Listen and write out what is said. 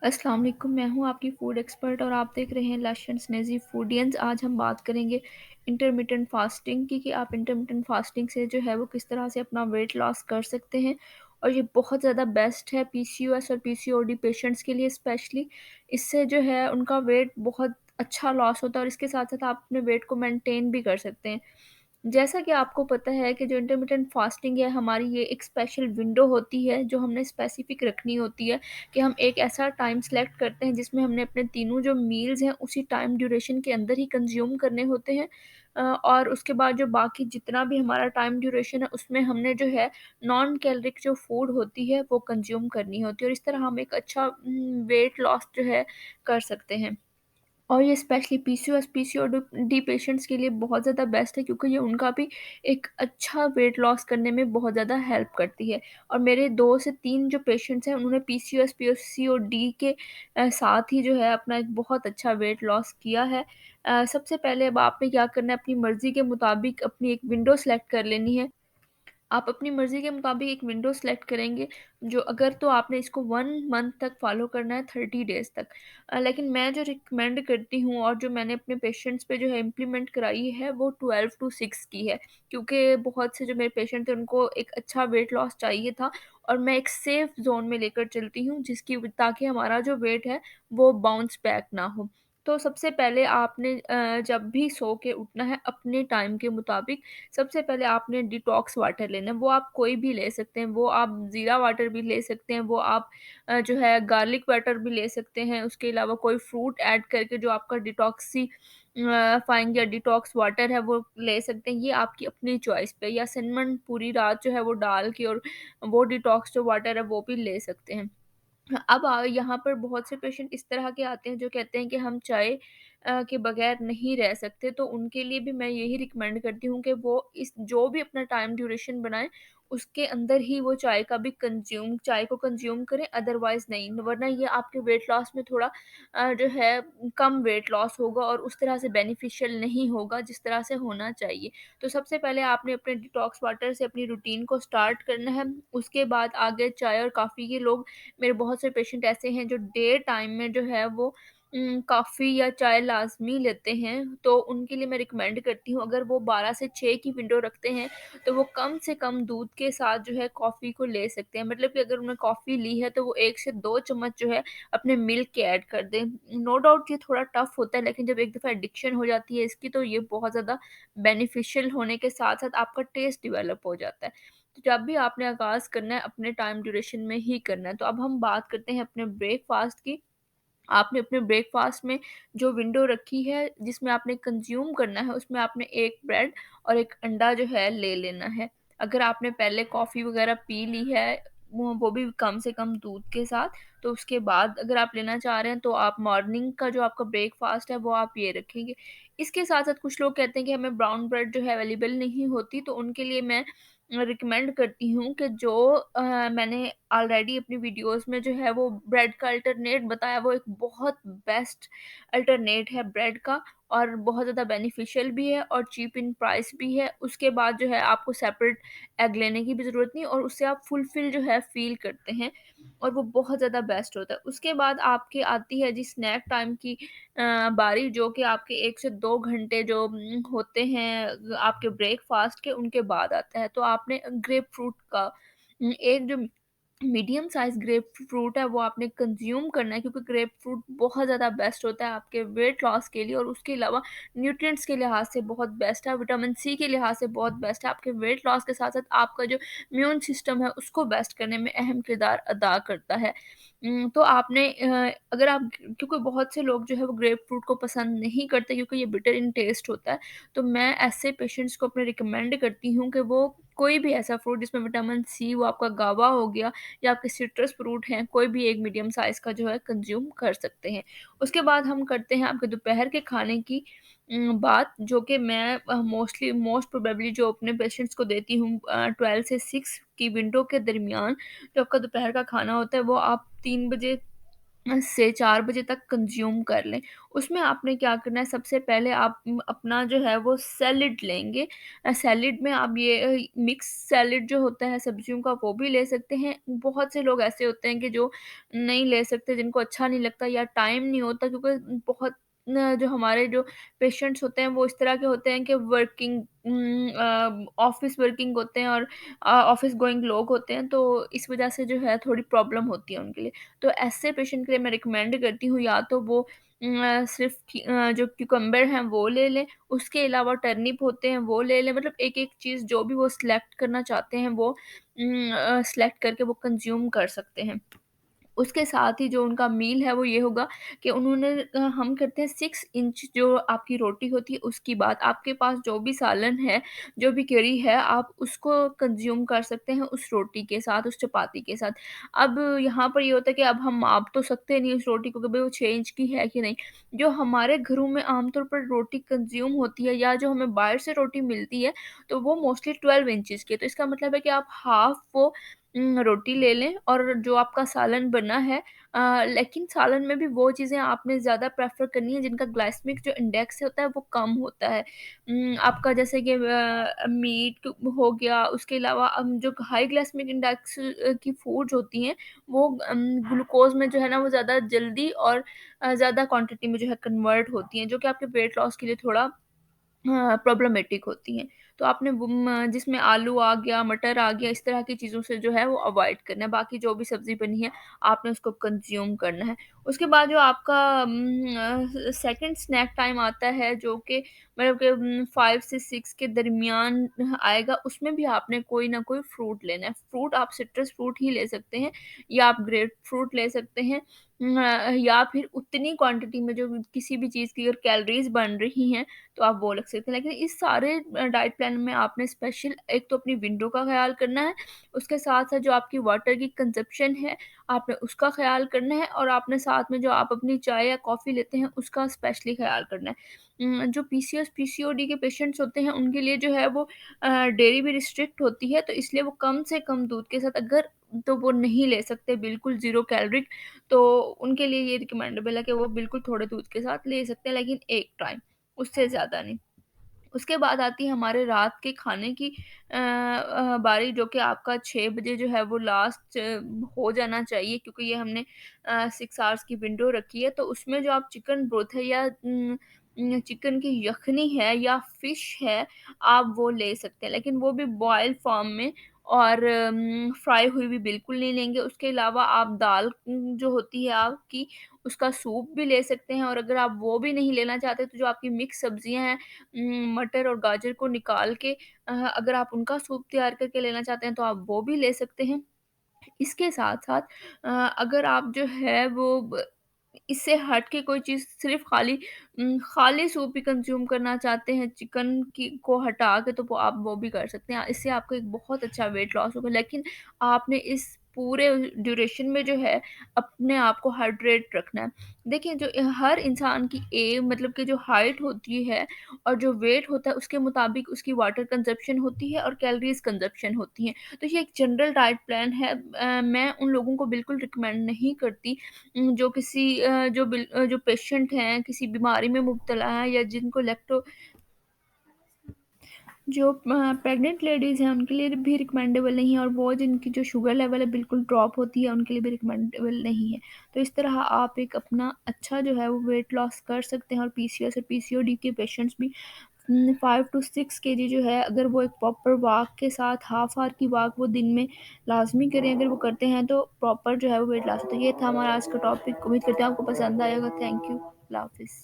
अस्सलाम वालेकुम, मैं हूँ आपकी फूड एक्सपर्ट और आप देख रहे हैं लशन स्नेज़ी फूडियंस। आज हम बात करेंगे इंटरमिटेंट फास्टिंग की कि आप इंटरमिटेंट फास्टिंग से जो है वो किस तरह से अपना वेट लॉस कर सकते हैं। और ये बहुत ज़्यादा बेस्ट है पीसीओएस और पीसीओडी पेशेंट्स के लिए स्पेशली। इससे जो है उनका वेट बहुत अच्छा लॉस होता है और इसके साथ-साथ आप अपने वेट को मेंटेन भी कर सकते हैं। जैसा कि आपको पता है कि जो इंटरमिटेंट फास्टिंग है हमारी, ये एक स्पेशल विंडो होती है जो हमने स्पेसिफिक रखनी होती है कि हम एक ऐसा टाइम सेलेक्ट करते हैं जिसमें हमने अपने तीनों जो मील्स हैं उसी टाइम ड्यूरेशन के अंदर ही कंज्यूम करने होते हैं। और उसके बाद जो बाकी जितना भी हमारा टाइम ड्यूरेशन है उसमें हमने जो है नॉन कैलोरिक जो फूड होती है वो कंज्यूम करनी होती है और इस तरह हम एक अच्छा वेट लॉस जो है कर सकते हैं। और ये स्पेशली पीसीओएस पीसीओडी पेशेंट्स के लिए बहुत ज़्यादा बेस्ट है क्योंकि ये उनका भी एक अच्छा वेट लॉस करने में बहुत ज़्यादा हेल्प करती है। और मेरे 2 से 3 जो पेशेंट्स हैं उन्होंने पीसीओएस पीसीओडी के साथ ही जो है अपना एक बहुत अच्छा वेट लॉस किया है। सबसे पहले अब आपने क्या करना है, अपनी मर्ज़ी के मुताबिक अपनी एक विंडो सेलेक्ट कर लेनी है। आप अपनी मर्ज़ी के मुताबिक एक विंडो सेलेक्ट करेंगे, जो अगर तो आपने इसको 1 मंथ तक फ़ॉलो करना है, 30 डेज़ तक। लेकिन मैं जो रिकमेंड करती हूँ और जो मैंने अपने पेशेंट्स पे जो है इम्प्लीमेंट कराई है वो 12 टू 6 की है। क्योंकि बहुत से जो मेरे पेशेंट थे उनको एक अच्छा वेट लॉस चाहिए था और मैं एक सेफ़ ज़ोन में लेकर चलती हूँ जिसकी ताकि हमारा जो वेट है वो बाउंस बैक ना हो। तो सबसे पहले आपने जब भी सो के उठना है अपने टाइम के मुताबिक, सबसे पहले आपने डिटॉक्स वाटर लेना है। वो आप कोई भी ले सकते हैं, वो आप ज़ीरा वाटर भी ले सकते हैं, वो आप जो है गार्लिक वाटर भी ले सकते हैं। उसके अलावा कोई फ्रूट ऐड करके जो आपका फाइंग या डिटॉक्स वाटर है वो ले सकते हैं। ये आपकी अपनी चॉइस पे, या सिनेमन पूरी रात जो है वो डाल के और वो डिटॉक्स जो वाटर है वो भी ले सकते हैं। अब यहाँ पर बहुत से पेशेंट इस तरह के आते हैं जो कहते हैं कि हम चाय के बगैर नहीं रह सकते, तो उनके लिए भी मैं यही रिकमेंड करती हूँ कि वो इस जो भी अपना टाइम ड्यूरेशन बनाएँ, उसके अंदर ही वो चाय को कंज़्यूम करें, अदरवाइज़ नहीं। वरना ये आपके वेट लॉस में थोड़ा जो है कम वेट लॉस होगा और उस तरह से बेनिफिशियल नहीं होगा जिस तरह से होना चाहिए। तो सबसे पहले आपने अपने डिटॉक्स वाटर से अपनी रूटीन को स्टार्ट करना है, उसके बाद आगे चाय और कॉफ़ी के लोग, मेरे बहुत से पेशेंट ऐसे हैं जो डे टाइम में जो है वो कॉफ़ी या चाय लाज़मी लेते हैं, तो उनके लिए मैं रिकमेंड करती हूँ अगर वो 12 से 6 की विंडो रखते हैं, तो वो कम से कम दूध के साथ जो है कॉफ़ी को ले सकते हैं। मतलब कि अगर उन्होंने कॉफ़ी ली है तो वो 1 से 2 चम्मच जो है अपने मिल्क के ऐड कर दें। नो डाउट ये थोड़ा टफ़ होता है, लेकिन जब एक दफ़ा एडिक्शन हो जाती है इसकी तो ये बहुत ज़्यादा बेनिफिशियल होने के साथ-साथ आपका टेस्ट डेवलप हो जाता है। तो जब भी आपने आगाज़ करना है अपने टाइम ड्यूरेशन में ही करना है। तो अब हम बात करते हैं अपने ब्रेकफ़ास्ट की। आपने अपने ब्रेकफ़ास्ट में जो विंडो रखी है जिसमें आपने कंज़्यूम करना है, उसमें आपने 1 ब्रेड और 1 अंडा जो है ले लेना है। अगर आपने पहले कॉफ़ी वग़ैरह पी ली है, वो भी कम से कम दूध के साथ, तो उसके बाद अगर आप लेना चाह रहे हैं तो आप मॉर्निंग का जो आपका ब्रेकफ़ास्ट है वो आप ये रखेंगे। इसके साथ-साथ कुछ लोग कहते हैं कि हमें ब्राउन ब्रेड जो है अवेलेबल नहीं होती, तो उनके लिए मैं रिकमेंड करती हूँ कि जो मैंने ऑलरेडी अपनी वीडियोज़ में जो है वो ब्रेड का अल्टरनेट बताया, वो एक बहुत बेस्ट अल्टरनेट है ब्रेड का और बहुत ज़्यादा बेनिफिशियल भी है और चीप इन प्राइस भी है। उसके बाद जो है आपको सेपरेट एग लेने की भी ज़रूरत नहीं और उससे आप फुलफ़िल जो है फ़ील करते हैं और वो बहुत ज़्यादा बेस्ट होता है। उसके बाद आपकी आती है जी स्नैक टाइम की बारी, जो कि आपके 1 से 2 घंटे जो होते हैं आपके ब्रेकफ़ास्ट के, उनके बाद आता है। तो आपने ग्रेप फ्रूट का एक जो मीडियम साइज़ ग्रेप फ्रूट है वो आपने कंज़्यूम करना है, क्योंकि ग्रेप फ्रूट बहुत ज़्यादा बेस्ट होता है आपके वेट लॉस के लिए और उसके अलावा न्यूट्रिएंट्स के लिहाज़ से बहुत बेस्ट है, विटामिन सी के लिहाज़ से बहुत बेस्ट है। आपके वेट लॉस के साथ-साथ आपका जो इम्यून सिस्टम है उसको बेस्ट करने में अहम किरदार अदा करता है। तो आपने अगर आप, क्योंकि बहुत से लोग जो है वो ग्रेप फ्रूट को पसंद नहीं करते क्योंकि ये बिटर इन टेस्ट होता है, तो मैं ऐसे पेशेंट्स को अपने रिकमेंड करती हूँ कि वो कोई भी ऐसा फ्रूट जिसमें विटामिन सी, वो आपका गावा हो गया या आपके सिट्रस फ्रूट हैं, कोई भी एक मीडियम साइज़ का जो है कंज़्यूम कर सकते हैं। उसके बाद हम करते हैं आपके दोपहर के खाने की बात, जो कि मैं मोस्ट प्रोबेबली जो अपने पेशेंट्स को देती हूँ 12 से 6 की विंडो के दरमियान जो आपका दोपहर का खाना होता है वो आप 3 बजे से 4 बजे तक कंज़्यूम कर लें। उसमें आपने क्या करना है, सबसे पहले आप अपना जो है वो सैलेड लेंगे। सैलेड में आप ये मिक्स सैलेड जो होता है सब्जियों का वो भी ले सकते हैं। बहुत से लोग ऐसे होते हैं कि जो नहीं ले सकते, जिनको अच्छा नहीं लगता या टाइम नहीं होता, क्योंकि बहुत जो हमारे जो पेशेंट्स होते हैं वो इस तरह के होते हैं कि वर्किंग ऑफ़िस वर्किंग होते हैं, और ऑफ़िस गोइंग लोग होते हैं, तो इस वज़ह से जो है थोड़ी प्रॉब्लम होती है उनके लिए। तो ऐसे पेशेंट के लिए मैं रिकमेंड करती हूँ या तो वो सिर्फ़ जो क्यूकम्बर हैं वो ले लें, उसके अलावा टर्निप होते हैं वो ले लें, मतलब एक-एक चीज़ जो भी वो सिलेक्ट करना चाहते हैं वो सिलेक्ट करके वो कंज़्यूम कर सकते हैं। उसके साथ ही जो उनका मील है वो ये होगा कि उन्होंने हम करते हैं 6 इंच जो आपकी रोटी होती है उसकी बात। आपके पास जो भी सालन है, जो भी करी है, आप उसको कंज़्यूम कर सकते हैं उस रोटी के साथ, उस चपाती के साथ। अब यहाँ पर ये होता है कि अब हम माप तो सकते नहीं उस रोटी को कि भई वो 6 इंच की है कि नहीं। जो हमारे घरों में आमतौर पर रोटी कंज़्यूम होती है या जो हमें बाहर से रोटी मिलती है, तो वो मोस्टली 12 इंचेस की है। तो इसका मतलब है कि आप हाफ़ वो रोटी ले लें और जो आपका सालन बना है, लेकिन सालन में भी वो चीज़ें आपने ज़्यादा प्रेफ़र करनी है जिनका ग्लाइसेमिक जो इंडेक्स होता है वो कम होता है। आपका जैसे कि मीट हो गया, उसके अलावा जो हाई ग्लाइसेमिक इंडेक्स की फूड्स होती हैं वो ग्लूकोज़ में जो है ना वो ज़्यादा जल्दी और ज़्यादा क्वांटिटी में जो है कन्वर्ट होती हैं, जो कि आपके वेट लॉस के लिए थोड़ा हाँ, प्रॉब्लमैटिक होती हैं। तो आपने वो जिसमें आलू आ गया, मटर आ गया, इस तरह की चीज़ों से जो है वो अवॉइड करना है। बाकी जो भी सब्ज़ी बनी है, आपने उसको कंज़्यूम करना है। उसके बाद जो आपका सेकंड स्नैक टाइम आता है जो कि मतलब कि 5 से 6 के दरमियान आएगा, उसमें भी आपने कोई ना कोई फ्रूट लेना है। फ्रूट आप सिट्रस फ्रूट ही ले सकते हैं या आप ग्रेप फ्रूट ले सकते हैं। या फिर उतनी क्वांटिटी में जो किसी भी चीज़ की अगर कैलोरीज़ बन रही हैं तो आप वो रख सकते हैं। लेकिन इस सारे डाइट प्लान में आपने स्पेशल एक तो अपनी विंडो का ख़्याल करना है, उसके साथ-साथ जो आपकी वाटर की कंज़प्शन है, आपने उसका ख़्याल करना है, और आपने साथ में जो आप अपनी चाय या कॉफ़ी लेते हैं, उसका स्पेशली ख़्याल करना है। जो पीसीओएस, पीसीओडी के पेशेंट्स होते हैं, उनके लिए जो है वो डेयरी भी रिस्ट्रिक्ट होती है, तो इसलिए वो कम से कम दूध के साथ अगर तो वो नहीं ले सकते, बिल्कुल ज़ीरो कैलोरिक, तो उनके लिए ये रिकमेंडेबल है कि वो बिल्कुल थोड़े दूध के साथ ले सकते हैं, लेकिन एक टाइम, उससे ज़्यादा नहीं। उसके बाद आती है हमारे रात के खाने की बारी, जो कि आपका 6 बजे जो है वो लास्ट हो जाना चाहिए, क्योंकि ये हमने 6 आवर्स की विंडो रखी है। तो उसमें जो आप चिकन ब्रोथ है या चिकन की यखनी है या फ़िश है, आप वो ले सकते हैं। लेकिन वो भी बॉयल फ़ॉर्म में, और फ्राई हुई भी बिल्कुल नहीं लेंगे। उसके अलावा आप दाल जो होती है आपकी, उसका सूप भी ले सकते हैं, और अगर आप वो भी नहीं लेना चाहते तो जो आपकी मिक्स सब्ज़ियाँ हैं, मटर और गाजर को निकाल के अगर आप उनका सूप तैयार करके लेना चाहते हैं तो आप वो भी ले सकते हैं। इसके साथ-साथ अगर आप जो है वो इससे हट के कोई चीज़ सिर्फ़ खाली सूप ही कंज़्यूम करना चाहते हैं चिकन की को हटा के, तो वो आप वो भी कर सकते हैं। इससे आपको एक बहुत अच्छा वेट लॉस होगा, लेकिन आपने इस पूरे ड्यूरेशन में जो है अपने आप को हाइड्रेट रखना है। देखिए, जो हर इंसान की मतलब कि जो हाइट होती है और जो वेट होता है उसके मुताबिक उसकी वाटर कंज़प्शन होती है और कैलोरीज़ कंज़प्शन होती हैं। तो ये एक जनरल डाइट प्लान है। मैं उन लोगों को बिल्कुल रिकमेंड नहीं करती जो जो पेशेंट हैं, किसी बीमारी में मुब्तला हैं, या जिनको जो प्रेग्नेंट लेडीज़ हैं उनके लिए भी रिकमेंडेबल नहीं है, और वो जिनकी जो शुगर लेवल है बिल्कुल ड्रॉप होती है उनके लिए भी रिकमेंडेबल नहीं है। तो इस तरह आप एक अपना अच्छा जो है वो वेट लॉस कर सकते हैं, और पीसीओएस और पीसीओडी के पेशेंट्स भी 5 टू 6 केजी जो है, अगर वो एक प्रॉपर वॉक के साथ हाफ आवर की वॉक वो दिन में लाज़मी करें, अगर वो करते हैं तो प्रॉपर जो है वो वेट लॉस होता है। ये था हमारा आज का टॉपिक। उम्मीद करते हैं आपको पसंद आएगा। Thank you. अल्लाह हाफ़िज़।